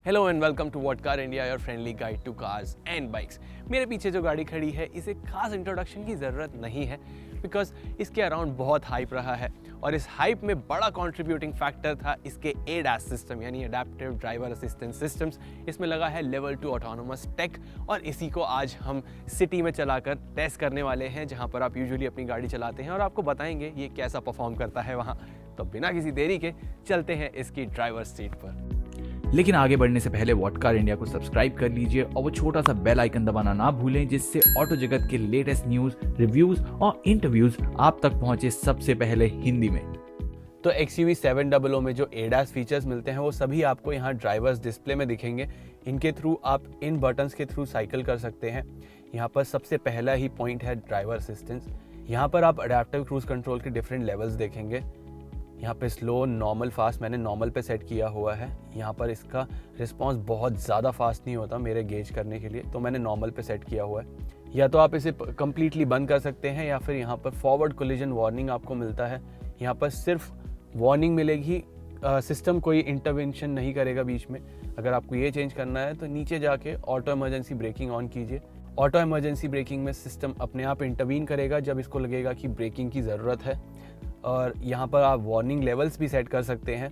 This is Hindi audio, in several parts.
Hello and welcome to What Car India, your friendly guide to cars and bikes. मेरे पीछे जो गाड़ी खड़ी है इसे खास इंट्रोडक्शन की ज़रूरत नहीं है बिकॉज इसके अराउंड बहुत हाइप रहा है और इस हाइप में बड़ा कंट्रीब्यूटिंग फैक्टर था इसके एडास सिस्टम यानी एडेप्टिव ड्राइवर असिस्टेंस सिस्टम्स। इसमें लगा है लेवल 2 ऑटोनोमस टेक और इसी को आज हम सिटी में चलाकर टेस्ट करने वाले हैं, जहां पर आप यूजुअली अपनी गाड़ी चलाते हैं और आपको बताएंगे ये कैसा परफॉर्म करता है वहाँ। तो बिना किसी देरी के चलते हैं इसकी ड्राइवर सीट पर। लेकिन आगे बढ़ने से पहले व्हाट कार इंडिया को सब्सक्राइब कर लीजिए और वो छोटा सा बेल आइकन दबाना ना भूलें, जिससे ऑटो जगत के लेटेस्ट न्यूज, रिव्यूज और इंटरव्यूज आप तक पहुंचे सबसे पहले हिंदी में। तो XUV 700 में जो एडास फीचर्स मिलते हैं वो सभी आपको यहाँ ड्राइवर्स डिस्प्ले में दिखेंगे। इनके थ्रू आप इन बटन्स के थ्रू साइकिल कर सकते हैं। यहाँ पर सबसे पहला ही पॉइंट है ड्राइवर असिस्टेंस। यहाँ पर आप अडेप्टिव क्रूज कंट्रोल के डिफरेंट लेवल्स देखेंगे। यहाँ पे स्लो, नॉर्मल, फास्ट मैंने नॉर्मल पे सेट किया हुआ है। यहाँ पर इसका रिस्पांस बहुत ज़्यादा फास्ट नहीं होता मेरे गेज करने के लिए, तो मैंने नॉर्मल पे सेट किया हुआ है। या तो आप इसे कम्प्लीटली बंद कर सकते हैं या फिर यहाँ पर फॉरवर्ड कोलिजन वार्निंग आपको मिलता है। यहाँ पर सिर्फ वार्निंग मिलेगी, सिस्टम कोई इंटरवेंशन नहीं करेगा बीच में। अगर आपको ये चेंज करना है तो नीचे जाके ऑटो इमरजेंसी ब्रेकिंग ऑन कीजिए। ऑटो इमरजेंसी ब्रेकिंग में सिस्टम अपने आप इंटरवीन करेगा जब इसको लगेगा कि ब्रेकिंग की ज़रूरत है। और यहाँ पर आप वार्निंग लेवल्स भी सेट कर सकते हैं।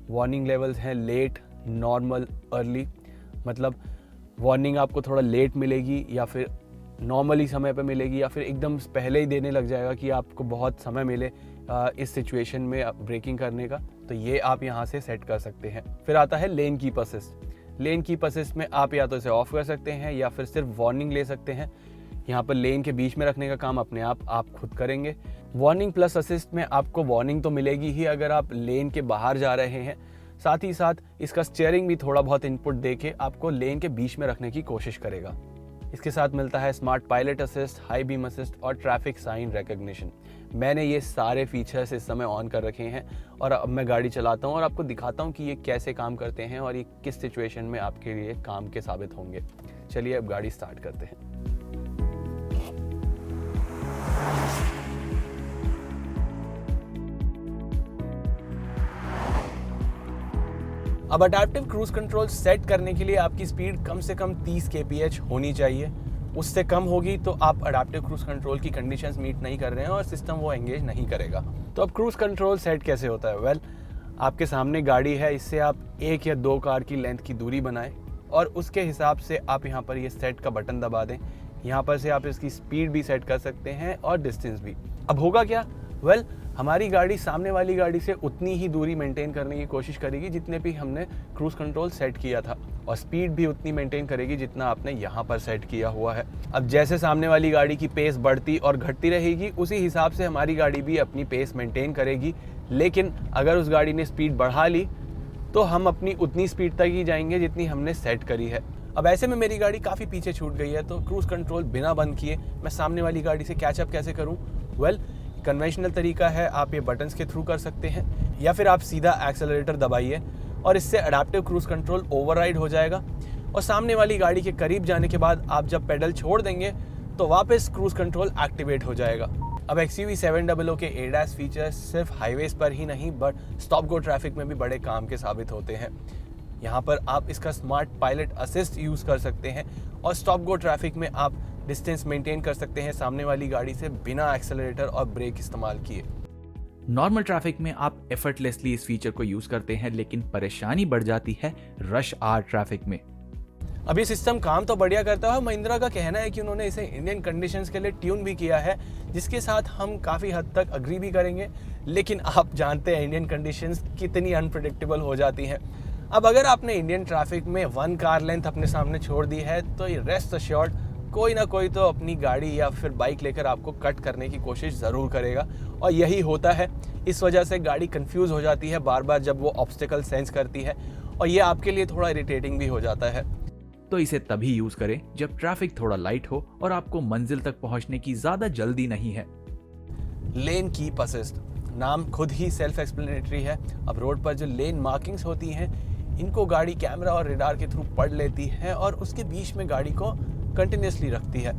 वार्निंग लेवल्स हैं लेट, नॉर्मल, अर्ली। मतलब वार्निंग आपको थोड़ा लेट मिलेगी या फिर नॉर्मली समय पे मिलेगी या फिर एकदम पहले ही देने लग जाएगा कि आपको बहुत समय मिले इस सिचुएशन में ब्रेकिंग करने का। तो ये आप यहाँ से सेट कर सकते हैं। फिर आता है lane keep assist. Lane keep assist में आप या तो इसे ऑफ कर सकते हैं या फिर सिर्फ वार्निंग ले सकते हैं। यहाँ पर लेन के बीच में रखने का काम अपने आप खुद करेंगे। वार्निंग प्लस असिस्ट में आपको वार्निंग तो मिलेगी ही अगर आप लेन के बाहर जा रहे हैं, साथ ही साथ इसका स्टीयरिंग भी थोड़ा बहुत इनपुट देके आपको लेन के बीच में रखने की कोशिश करेगा। इसके साथ मिलता है smart pilot assist, high beam assist और ट्रैफिक साइन रिकॉग्निशन। मैंने ये सारे फीचर्स इस समय ऑन कर रखे हैं और अब मैं गाड़ी चलाता हूँ और आपको दिखाता हूँ कि ये कैसे काम करते हैं और ये किस सिचुएशन में आपके लिए काम के साबित होंगे। चलिए अब गाड़ी स्टार्ट करते हैं। अब अडेप्टिव क्रूज कंट्रोल सेट करने के लिए आपकी स्पीड कम से कम 30 kph होनी चाहिए। उससे कम होगी तो आप अडेप्टिव क्रूज कंट्रोल की कंडीशंस मीट नहीं कर रहे हैं और सिस्टम वो एंगेज नहीं करेगा। तो अब क्रूज कंट्रोल सेट कैसे होता है? वेल, आपके सामने गाड़ी है, इससे आप 1 या 2 कार की लेंथ की दूरी बनाएं और उसके हिसाब से आप यहाँ पर ये सेट का बटन दबा दें। यहाँ पर से आप इसकी स्पीड भी सेट कर सकते हैं और डिस्टेंस भी। अब होगा क्या? वेल, हमारी गाड़ी सामने वाली गाड़ी से उतनी ही दूरी मेंटेन करने की कोशिश करेगी जितने भी हमने क्रूज कंट्रोल सेट किया था और स्पीड भी उतनी मेंटेन करेगी जितना आपने यहाँ पर सेट किया हुआ है। अब जैसे सामने वाली गाड़ी की पेस बढ़ती और घटती रहेगी, उसी हिसाब से हमारी गाड़ी भी अपनी पेस मेंटेन करेगी। लेकिन अगर उस गाड़ी ने स्पीड बढ़ा ली तो हम अपनी उतनी स्पीड तक ही जाएंगे जितनी हमने सेट करी है। अब ऐसे में मेरी गाड़ी काफ़ी पीछे छूट गई है, तो क्रूज कंट्रोल बिना बंद किए मैं सामने वाली गाड़ी से कैचअप कैसे करूँ? वेल, कन्वेंशनल तरीका है, आप ये बटन्स के थ्रू कर सकते हैं या फिर आप सीधा एक्सेलरेटर दबाइए और इससे अडेप्टिव क्रूज कंट्रोल ओवरराइड हो जाएगा और सामने वाली गाड़ी के करीब जाने के बाद आप जब पेडल छोड़ देंगे तो वापस क्रूज कंट्रोल एक्टिवेट हो जाएगा। अब XUV 700 के एडास फीचर्स सिर्फ हाईवेज पर ही नहीं बट स्टॉप गो ट्रैफिक में भी बड़े काम के साबित होते हैं। यहाँ पर आप इसका स्मार्ट पायलट असिस्ट यूज़ कर सकते हैं और स्टॉप गो ट्रैफिक में आप डिस्टेंस मेंटेन कर सकते हैं सामने वाली गाड़ी से बिना एक्सेलरेटर और ब्रेक इस्तेमाल किए। नॉर्मल ट्रैफिक में आप एफर्टलेसली इस फीचर को यूज करते हैं, लेकिन परेशानी बढ़ जाती है रश आवर ट्रैफिक में। अभी सिस्टम काम तो बढ़िया करता है। महिंद्रा का कहना है कि उन्होंने इसे इंडियन कंडीशंस के लिए ट्यून भी किया है, जिसके साथ हम काफ़ी हद तक अग्री भी करेंगे। लेकिन आप जानते हैं इंडियन कंडीशंस कितनी अनप्रेडिक्टेबल हो जाती हैं। अब अगर आपने इंडियन ट्रैफिक में 1 कार लेंथ अपने सामने छोड़ दी है तो ये रेस्ट अश्योर्ड कोई ना कोई तो अपनी गाड़ी या फिर बाइक लेकर आपको कट करने की कोशिश ज़रूर करेगा और यही होता है। इस वजह से गाड़ी कंफ्यूज हो जाती है बार बार जब वो ऑब्स्टिकल सेंस करती है और ये आपके लिए थोड़ा इरिटेटिंग भी हो जाता है। तो इसे तभी यूज करें जब ट्रैफिक थोड़ा लाइट हो और आपको मंजिल तक पहुंचने की ज्यादा जल्दी नहीं है। लेन कीप असिस्ट, नाम खुद ही सेल्फ एक्सप्लेनेटरी है। अब रोड पर जो लेन मार्किंग्स होती हैं इनको गाड़ी कैमरा और रेडार के थ्रू पढ़ लेती है और उसके बीच में गाड़ी को कंटिन्यूसली रखती है।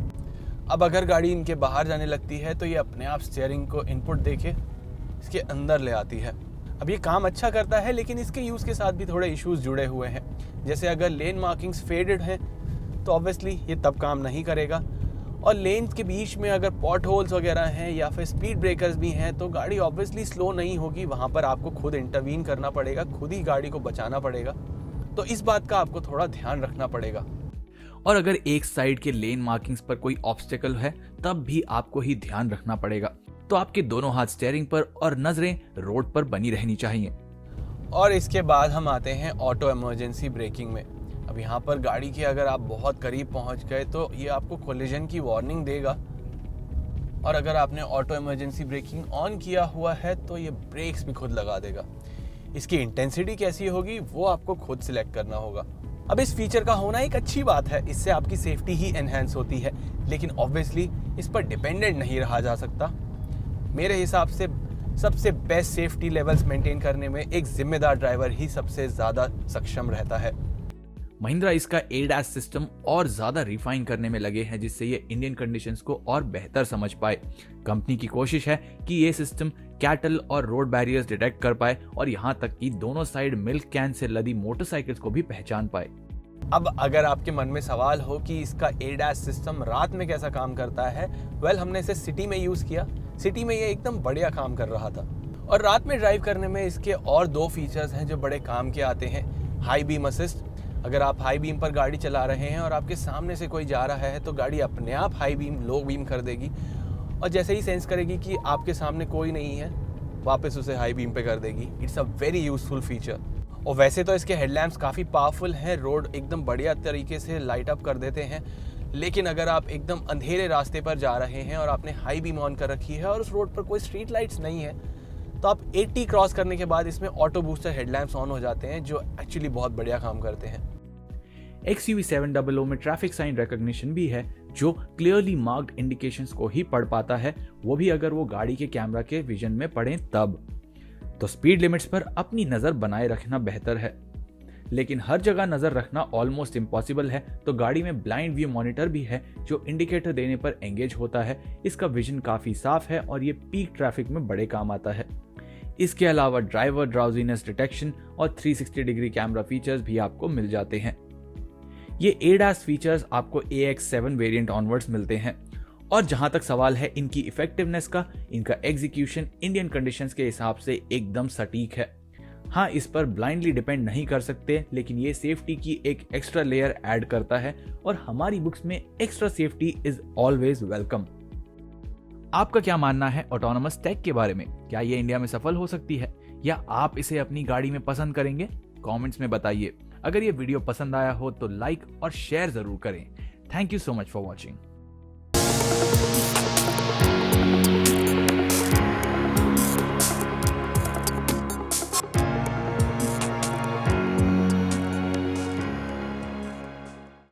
अब अगर गाड़ी इनके बाहर जाने लगती है तो ये अपने आप स्टीयरिंग को इनपुट देके इसके अंदर ले आती है। अब ये काम अच्छा करता है, लेकिन इसके यूज़ के साथ भी थोड़े इश्यूज जुड़े हुए हैं। जैसे अगर लेन मार्किंग्स फेडेड हैं तो ऑब्वियसली ये तब काम नहीं करेगा, और लेन के बीच में अगर पॉट होल्स वगैरह हैं या फिर स्पीड ब्रेकर्स भी हैं तो गाड़ी ऑब्वियसली स्लो नहीं होगी, वहाँ पर आपको खुद इंटरवीन करना पड़ेगा, खुद ही गाड़ी को बचाना पड़ेगा। तो इस बात का आपको थोड़ा ध्यान रखना पड़ेगा। और अगर एक साइड के लेन मार्किंग्स पर कोई ऑब्स्टेकल है तब भी आपको ही ध्यान रखना पड़ेगा। तो आपके दोनों हाथ स्टीयरिंग पर और नजरें रोड पर बनी रहनी चाहिए। और इसके बाद हम आते हैं ऑटो इमरजेंसी ब्रेकिंग में। अब यहाँ पर गाड़ी के अगर आप बहुत करीब पहुँच गए तो ये आपको कोलिजन की वार्निंग देगा, और अगर आपने ऑटो इमरजेंसी ब्रेकिंग ऑन किया हुआ है तो ये ब्रेक्स भी खुद लगा देगा। इसकी इंटेंसिटी कैसी होगी वो आपको खुद सिलेक्ट करना होगा। अब इस फीचर का होना एक अच्छी बात है, इससे आपकी सेफ्टी ही एनहेंस होती है, लेकिन ऑब्वियसली इस पर डिपेंडेंट नहीं रहा जा सकता। मेरे हिसाब से सबसे बेस्ट सेफ्टी लेवल्स मेंटेन करने में एक जिम्मेदार ड्राइवर ही सबसे ज़्यादा सक्षम रहता है। महिंद्रा इसका एडास सिस्टम और ज्यादा रिफाइन करने में लगे हैं, जिससे ये इंडियन कंडीशंस को और बेहतर समझ पाए। कंपनी की कोशिश है कि ये सिस्टम कैटल और रोड बैरियर्स डिटेक्ट कर पाए और यहाँ तक कि दोनों साइड मिल्क कैन से लदी मोटरसाइकिल्स को भी पहचान पाए। अब अगर आपके मन में सवाल हो कि इसका एडास सिस्टम रात में कैसा काम करता है, हमने इसे सिटी में यूज़ किया। सिटी में ये एकदम बढ़िया काम कर रहा था, और रात में ड्राइव करने में इसके और 2 फीचर्स हैं जो बड़े काम के आते हैं। हाई बीम असिस्ट, अगर आप हाई बीम पर गाड़ी चला रहे हैं और आपके सामने से कोई जा रहा है तो गाड़ी अपने आप हाई बीम लो बीम कर देगी, और जैसे ही सेंस करेगी कि आपके सामने कोई नहीं है वापस उसे हाई बीम पे कर देगी। It's a very useful feature. और वैसे तो इसके हेडलैम्प्स काफ़ी पावरफुल हैं, रोड एकदम बढ़िया तरीके से लाइट अप कर देते हैं, लेकिन अगर आप एकदम अंधेरे रास्ते पर जा रहे हैं और आपने हाई बीम ऑन कर रखी है और उस रोड पर कोई स्ट्रीट लाइट्स नहीं है तो आप 80 क्रॉस करने के बाद इसमें ऑटो बूस्टर हेडलैम्प्स ऑन हो जाते हैं, जो एक्चुअली बहुत बढ़िया काम करते हैं। XUV700 में ट्रैफिक साइन रिकॉग्निशन भी है, जो क्लियरली मार्क्ड इंडिकेशंस को ही पढ़ पाता है, वो भी अगर वो गाड़ी के कैमरा के विजन में पड़े तब। तो स्पीड लिमिट्स पर अपनी नजर बनाए रखना बेहतर है, लेकिन हर जगह नजर रखना ऑलमोस्ट इम्पॉसिबल है। तो गाड़ी में ब्लाइंड व्यू मॉनिटर भी है जो इंडिकेटर देने पर एंगेज होता है। इसका विजन काफी साफ है और ये पीक ट्रैफिक में बड़े काम आता है। इसके अलावा ड्राइवर ड्राउजीनेस डिटेक्शन और 360 डिग्री कैमरा फीचर्स भी आपको मिल जाते हैं। ये एडास फीचर्स आपको AX7 वेरिएंट ऑनवर्ड्स मिलते हैं। और जहां तक सवाल है इनकी इफेक्टिवनेस का, इनका एग्जीक्यूशन इंडियन कंडीशंस के हिसाब से एकदम सटीक है। हाँ, इस पर ब्लाइंडली डिपेंड नहीं कर सकते, लेकिन ये सेफ्टी की एक एक्स्ट्रा लेयर ऐड करता है और हमारी बुक्स में extra safety is always welcome. आपका क्या मानना है ऑटोनोमस टेक के बारे में? क्या ये इंडिया में सफल हो सकती है या आप इसे अपनी गाड़ी में पसंद करेंगे? कमेंट्स में बताइए। अगर ये वीडियो पसंद आया हो तो लाइक और शेयर जरूर करें। Thank you so much for watching.